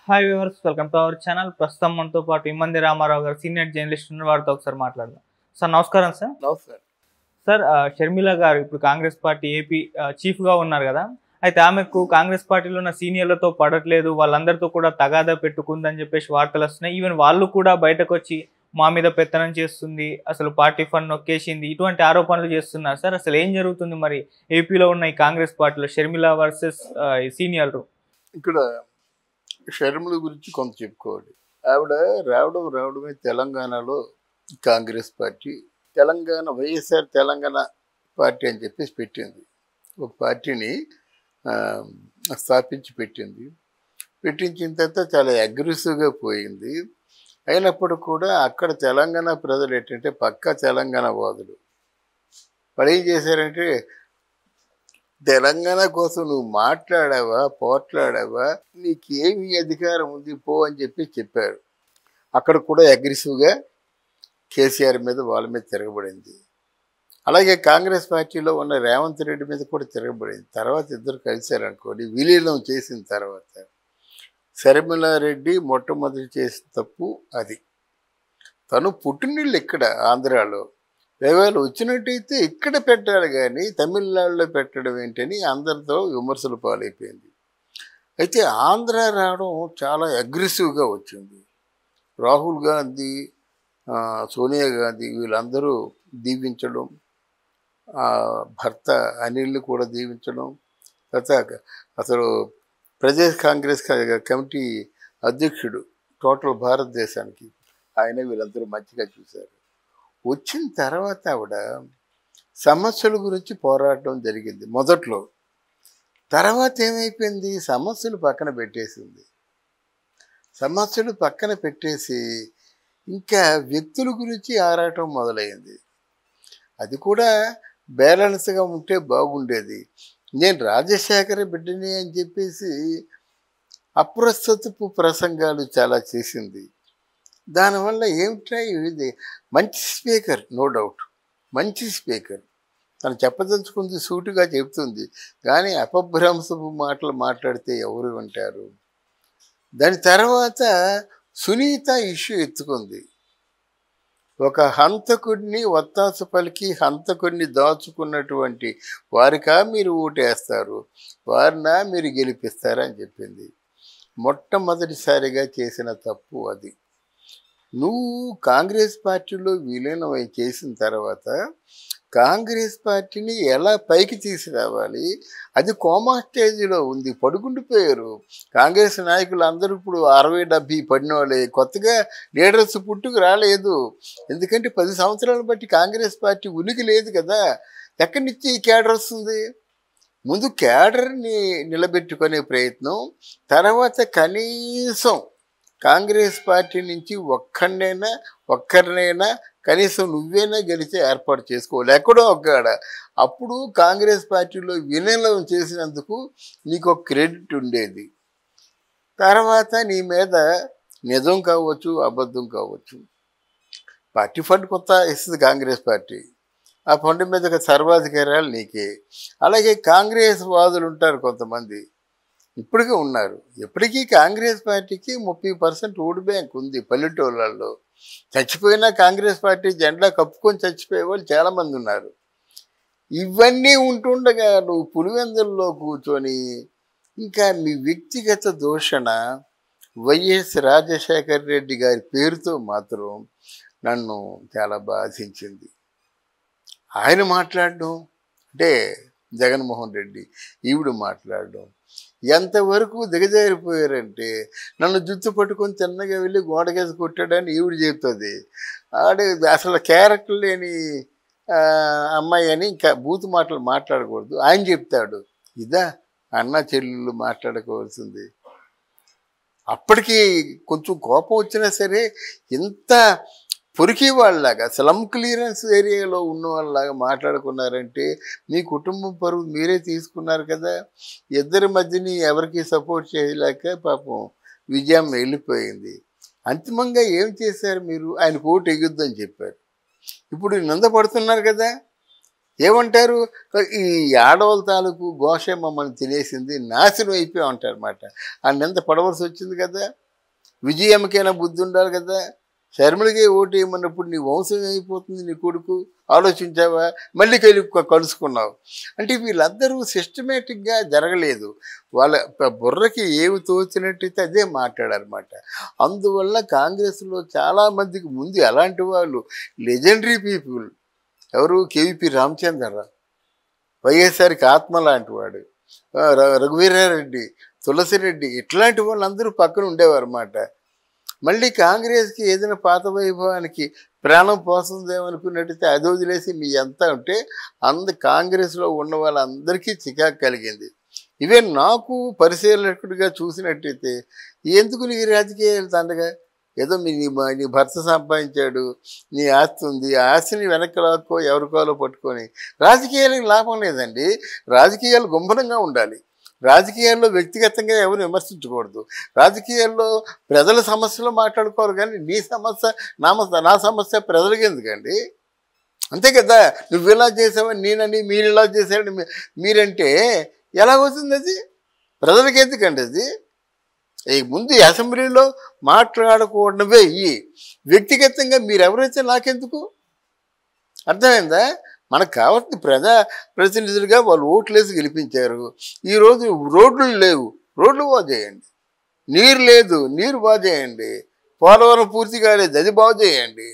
Hi viewers, welcome to our channel. ప్రస్తుతం మనతో పాటు ఇమ్మంది రామారావు గారు సీనియర్ జర్నలిస్ట్ ఉన్నారు. వారితో ఒకసారి మాట్లాడదాం. సార్ నమస్కారం. సార్ నమస్కారం. సార్ షర్మిల గారు ఇప్పుడు కాంగ్రెస్ పార్టీ ఏపీ చీఫ్గా ఉన్నారు కదా. అయితే ఆమెకు కాంగ్రెస్ పార్టీలో ఉన్న సీనియర్లతో పడట్లేదు, వాళ్ళందరితో కూడా తగాదా పెట్టుకుందని చెప్పేసి వార్తలు వస్తున్నాయి. ఈవెన్ వాళ్ళు కూడా బయటకు వచ్చి మా మీద పెత్తనం చేస్తుంది, అసలు పార్టీ ఫండ్ నొక్కేసింది, ఇటువంటి ఆరోపణలు చేస్తున్నారు. సార్ అసలు ఏం జరుగుతుంది మరి ఏపీలో ఉన్న ఈ కాంగ్రెస్ పార్టీలో షర్మిల వర్సెస్ సీనియర్లు? ఇక్కడ షర్మిల గురించి కొంత చెప్పుకోవాలి. ఆవిడ రావడమే తెలంగాణలో కాంగ్రెస్ పార్టీ, తెలంగాణ వైఎస్ఆర్ తెలంగాణ పార్టీ అని చెప్పేసి పెట్టింది. ఒక పార్టీని స్థాపించి పెట్టించిన తర్వాత చాలా అగ్రెసివ్గా పోయింది. అయినప్పుడు కూడా అక్కడ తెలంగాణ ప్రజలు ఏంటంటే పక్కా తెలంగాణ వాదులు. వాళ్ళు ఏం చేశారంటే, తెలంగాణ కోసం నువ్వు మాట్లాడావా, పోట్లాడావా, నీకేమి అధికారం ఉంది పో అని చెప్పారు. అక్కడ కూడా అగ్రెసివ్గా కేసీఆర్ మీద వాళ్ళ మీద తిరగబడింది. అలాగే కాంగ్రెస్ పార్టీలో ఉన్న రేవంత్ రెడ్డి మీద కూడా తిరగబడింది. తర్వాత ఇద్దరు కలిశారనుకోండి, విలీనం చేసిన తర్వాత షర్మిల రెడ్డి మొట్టమొదటి చేసిన తప్పు అది. తను పుట్టినీళ్ళు ఇక్కడ ఆంధ్రాలో, ఒకవేళ వచ్చినట్టయితే ఇక్కడ పెట్టాలి కానీ తమిళనాడులో పెట్టడం ఏంటని అందరితో విమర్శలు పాలైపోయింది. అయితే ఆంధ్ర రావడం చాలా అగ్రెసివ్గా వచ్చింది. రాహుల్ గాంధీ, సోనియా గాంధీ వీళ్ళందరూ దీవించడం, భర్త అనిల్ని కూడా దీవించడం, తర్వాత అసలు ప్రదేశ్ కాంగ్రెస్ కమిటీ అధ్యక్షుడు టోటల్ భారతదేశానికి ఆయన వీళ్ళందరూ మంచిగా చూశారు. వచ్చిన తర్వాత ఆవిడ సమస్యల గురించి పోరాటం జరిగింది మొదట్లో. తర్వాత ఏమైపోయింది, సమస్యలు పక్కన పెట్టేసి ఇంకా వ్యక్తుల గురించి ఆరాటం మొదలైంది. అది కూడా బ్యాలెన్స్గా ఉంటే బాగుండేది. నేను రాజశేఖర బిడ్డని అని చెప్పేసి అప్రస్తుతపు ప్రసంగాలు చాలా చేసింది. దానివల్ల ఏమిటా ఇది, మంచి స్పీకర్, నో డౌట్ మంచి స్పీకర్, తను చెప్పదలుచుకుంది సూటిగా చెబుతుంది. కానీ అపభ్రంశపు మాటలు మాట్లాడితే ఎవరు వింటారు? దాని తర్వాత సునీత ఇష్యూ ఎత్తుకుంది. ఒక హంతకుడిని ఒత్తాసు పలికి హంతకుడిని దాచుకున్నటువంటి వారికా మీరు ఓటేస్తారు, వారినా మీరు గెలిపిస్తారని చెప్పింది. మొట్టమొదటిసారిగా చేసిన తప్పు అది. నువ్వు కాంగ్రెస్ పార్టీలో విలీనం చేసిన తర్వాత కాంగ్రెస్ పార్టీని ఎలా పైకి తీసుకురావాలి, అది కోమా స్టేజ్లో ఉంది, పడుకుండిపోయారు. కాంగ్రెస్ నాయకులు అందరూ ఇప్పుడు 60-70 పడిన వాళ్ళే, కొత్తగా లీడర్స్ పుట్టుకు రాలేదు. ఎందుకంటే 10 సంవత్సరాలు బట్టి కాంగ్రెస్ పార్టీ ఉనికి లేదు కదా. ఎక్కడి నుంచి ఈ కేడర్ వస్తుంది? ముందు కేడర్ని నిలబెట్టుకునే ప్రయత్నం, తర్వాత కనీసం కాంగ్రెస్ పార్టీ నుంచి ఒక్కరినైనా కనీసం నువ్వేనా గెలిచే ఏర్పాటు చేసుకోవాలి ఎక్కడో ఒక్కడ. అప్పుడు కాంగ్రెస్ పార్టీలో విలీనం చేసినందుకు నీకు ఒక క్రెడిట్ ఉండేది. తర్వాత నీ మీద నిజం కావచ్చు, అబద్ధం కావచ్చు, పార్టీ ఫండ్ కొంత ఇస్తుంది కాంగ్రెస్ పార్టీ, ఆ ఫండ్ మీద సర్వాధికారాలు నీకే. అలాగే కాంగ్రెస్ వాదులు ఉంటారు కొంతమంది, ఇప్పటికీ ఉన్నారు. ఎప్పటికీ కాంగ్రెస్ పార్టీకి 30% ఓటు బ్యాంక్ ఉంది పల్లెటూళ్ళల్లో. చచ్చిపోయినా కాంగ్రెస్ పార్టీ జెండా కప్పుకొని చచ్చిపోయే వాళ్ళు చాలామంది ఉన్నారు. ఇవన్నీ ఉంటుండగా నువ్వు పులివెందుల్లో కూర్చొని ఇంకా మీ వ్యక్తిగత దూషణ వైఎస్ రాజశేఖర రెడ్డి గారి పేరుతో మాత్రం నన్ను చాలా బాధించింది. ఆయన మాట్లాడడం అంటే జగన్మోహన్ రెడ్డి, ఈవిడ మాట్లాడడం ఎంతవరకు దిగజారిపోయారంటే, నన్ను జుత్తు పట్టుకొని తిన్నగా వెళ్ళి గోడకేసి కొట్టాడని ఈవిడ చెప్తుంది. ఆడే అసలు క్యారెక్టర్ లేని అమ్మాయి అని ఇంకా బూతు మాటలు మాట్లాడకూడదు ఆయన చెప్తాడు. ఇదా అన్న చెల్లెళ్ళు మాట్లాడుకోవాల్సింది? అప్పటికి కొంచెం కోపం వచ్చినా సరే ఇంత పొరికి వాళ్ళలాగా స్లమ్ క్లియరెన్స్ ఏరియాలో ఉన్న వాళ్ళలాగా మాట్లాడుకున్నారంటే మీ కుటుంబం పరువు మీరే తీసుకున్నారు కదా. ఇద్దరి మధ్యని ఎవరికి సపోర్ట్ చేయలేక పాపం విజయం వెళ్ళిపోయింది. అంతిమంగా ఏం చేశారు మీరు? ఆయన ఓటు ఎగుద్దని చెప్పారు. ఇప్పుడు నిందపడుతున్నారు కదా. ఏమంటారు, ఈ ఆడవాళ్ళ తాలూకు ఘోష మమ్మల్ని తినేసింది, నాశనం అయిపోయి ఉంటారు అన్నమాట. ఆయన పడవలసి వచ్చింది కదా. విజయమ్మకైనా బుద్ధి ఉండాలి కదా. షర్మిలకి ఓటు వేయమన్నప్పుడు నీ వంశం అయిపోతుంది, నీ కొడుకు ఆలోచించావా? మళ్ళీ కలుసుకున్నావు అంటే వీళ్ళందరూ సిస్టమేటిక్గా జరగలేదు. వాళ్ళ బుర్రకి ఏమి తోచినట్టయితే అదే మాట్లాడారన్నమాట. అందువల్ల కాంగ్రెస్లో చాలామందికి ముందు అలాంటి వాళ్ళు లెజెండరీ పీపుల్ ఎవరు, కేవీపీ రామచంద్రరావు, వైఎస్ఆర్కి ఆత్మ లాంటి వాడు, రఘువీరారెడ్డి, తులసిరెడ్డి, ఇట్లాంటి వాళ్ళందరూ పక్కన ఉండేవారు అన్నమాట. మళ్ళీ కాంగ్రెస్కి ఏదైనా పాత వైభవానికి ప్రాణం పోస్తుందేమనుకున్నట్టయితే అది వదిలేసి మీ ఎంత ఉంటే కాంగ్రెస్లో ఉన్న వాళ్ళందరికీ చికాకు కలిగింది. ఇవే నాకు పరిశీలకుడిగా చూసినట్టయితే ఎందుకు నీ రాజకీయాలు తండగా, ఏదో నీ భర్త సంపాదించాడు, నీ ఆస్తి ఉంది, ఆ ఆస్తిని వెనక్కి లాక్కో ఎవరికోలో పట్టుకొని రాజకీయాలకు లాభం లేదండి. రాజకీయాలు గుంభనంగా ఉండాలి. రాజకీయాల్లో వ్యక్తిగతంగా ఎవరు విమర్శించకూడదు. రాజకీయాల్లో ప్రజల సమస్యలు మాట్లాడుకోవాలి, కానీ నీ సమస్య నా సమస్య ప్రజలకి ఎందుకండి? అంతే కదా. నువ్వు ఇలా చేసావని నేనని, మీరు ఇలా చేశారని మీరంటే ఎలాగవుతుంది? అది ప్రజలకి ఎందుకండి? అది ముందు అసెంబ్లీలో మాట్లాడకూడనివే ఈ వ్యక్తిగతంగా మీరెవరైతే నాకెందుకు? అర్థమైందా? మనకు కావాల్సిన ప్రతినిధులుగా వాళ్ళు ఓట్లేసి గెలిపించారు. ఈరోజు రోడ్లు లేవు, రోడ్లు బాగు చేయండి. నీరు లేదు, నీరు బాగు చేయండి. పోలవరం పూర్తి కాలేదు, అది బాగు చేయండి.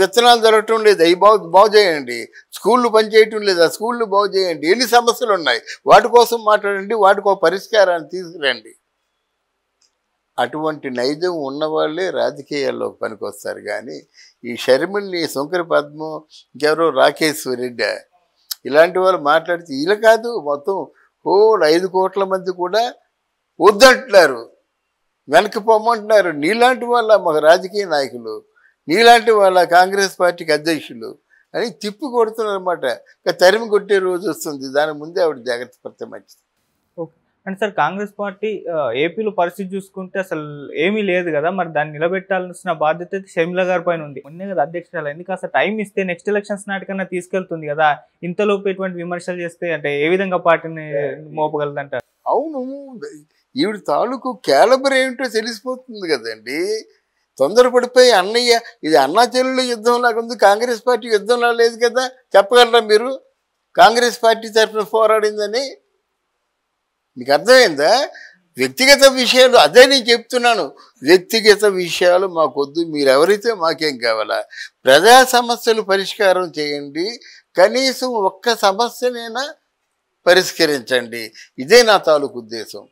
విత్తనాలు దొరకటం లేదు, అవి బాగు చేయండి. స్కూళ్ళు పనిచేయటం లేదు, ఆ స్కూళ్ళు బాగు చేయండి. ఎన్ని సమస్యలు ఉన్నాయి, వాటి కోసం మాట్లాడండి, వాటికి ఒక పరిష్కారాన్ని తీసుకురండి. అటువంటి నైజం ఉన్నవాళ్ళే రాజకీయాల్లో పనికొస్తారు. కానీ ఈ షర్మిల్ని, శంకర పద్మం, ఇంకెవరో రాకేశ్వర రెడ్డి ఇలాంటి వాళ్ళు మాట్లాడితే వీళ్ళు కాదు, మొత్తం 5 కోట్ల మంది కూడా వద్దంటున్నారు, వెనక్కి పొమ్మంటున్నారు. నీలాంటి వాళ్ళ మాకు రాజకీయ నాయకులు, నీలాంటి వాళ్ళ కాంగ్రెస్ పార్టీకి అధ్యక్షులు అని తిప్పి కొడుతున్నారు అన్నమాట. తరిమి కొట్టే రోజు వస్తుంది, దాని ముందే ఆవిడ జాగ్రత్త పడితే మంచిది. అంటే సార్ కాంగ్రెస్ పార్టీ ఏపీలో పరిస్థితి చూసుకుంటే అసలు ఏమీ లేదు కదా, మరి దాన్ని నిలబెట్టాల్సిన బాధ్యత అయితే షర్మిల గారి పైన ఉంది. మొన్నే కదా అధ్యక్షురాలు, ఎందుకు అసలు టైం ఇస్తే నెక్స్ట్ ఎలక్షన్స్ నాటికన్నా తీసుకెళ్తుంది కదా. ఇంతలోపు ఎటువంటి విమర్శలు చేస్తే అంటే ఏ విధంగా పార్టీని మోపగలదంటారు? అవును, ఈవిడ తాలూకు క్యాలబర్ ఏమిటో తెలిసిపోతుంది కదండి. తొందరపడిపోయి అన్నయ్య ఇది అన్నా చెల్లెళ్ళ యుద్ధం లాగా ఉంది, కాంగ్రెస్ పార్టీ యుద్ధంలా లేదు కదా. చెప్పగలరా మీరు కాంగ్రెస్ పార్టీ తరఫున పోరాడిందని? మీకు అర్థమైందా? వ్యక్తిగత విషయాలు అదే నేను చెప్తున్నాను. వ్యక్తిగత విషయాలు మాకొద్దు, మీరు ఎవరైతే మాకేం కావాలా. ప్రజా సమస్యలు పరిష్కారం చేయండి, కనీసం ఒక్క సమస్యనైనా పరిష్కరించండి. ఇదే నా తాలూకు ఉద్దేశం,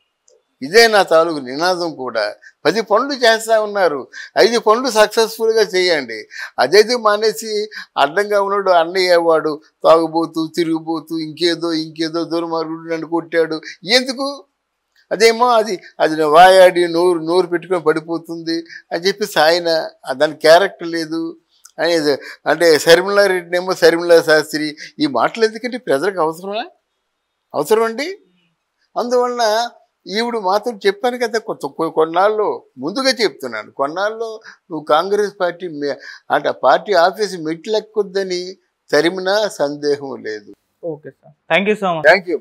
ఇదే నా తాలూకు నినాదం కూడా. 10 పనులు చేస్తూ ఉన్నారు, 5 పనులు సక్సెస్ఫుల్గా చేయండి. అదేది మానేసి అడ్డంగా ఉన్నాడు అన్నయ్య వాడు తాగుబోతూ తిరిగిపోతూ ఇంకేదో దుర్మార్గుడు నన్ను కొట్టాడు ఎందుకు? అదేమో అది వాయాడి నోరు పెట్టుకొని పడిపోతుంది అని చెప్పేసి ఆయన దాని క్యారెక్టర్ లేదు అనేది. అంటే షర్మిలారెడ్డినేమో షర్మిలా శాస్త్రి, ఈ మాటలు ఎందుకంటే ప్రజలకు అవసరం అండి. అందువలన ఈవిడు మాత్రం చెప్పాను కదా, కొన్నాళ్ళు ముందుగా చెప్తున్నాను, కొన్నాళ్ళు నువ్వు కాంగ్రెస్ పార్టీ అంటే పార్టీ ఆఫీసు మెట్లు ఎక్కొద్దని తరిమినా సందేహం లేదు. Okay sir, thank you so much. Thank you.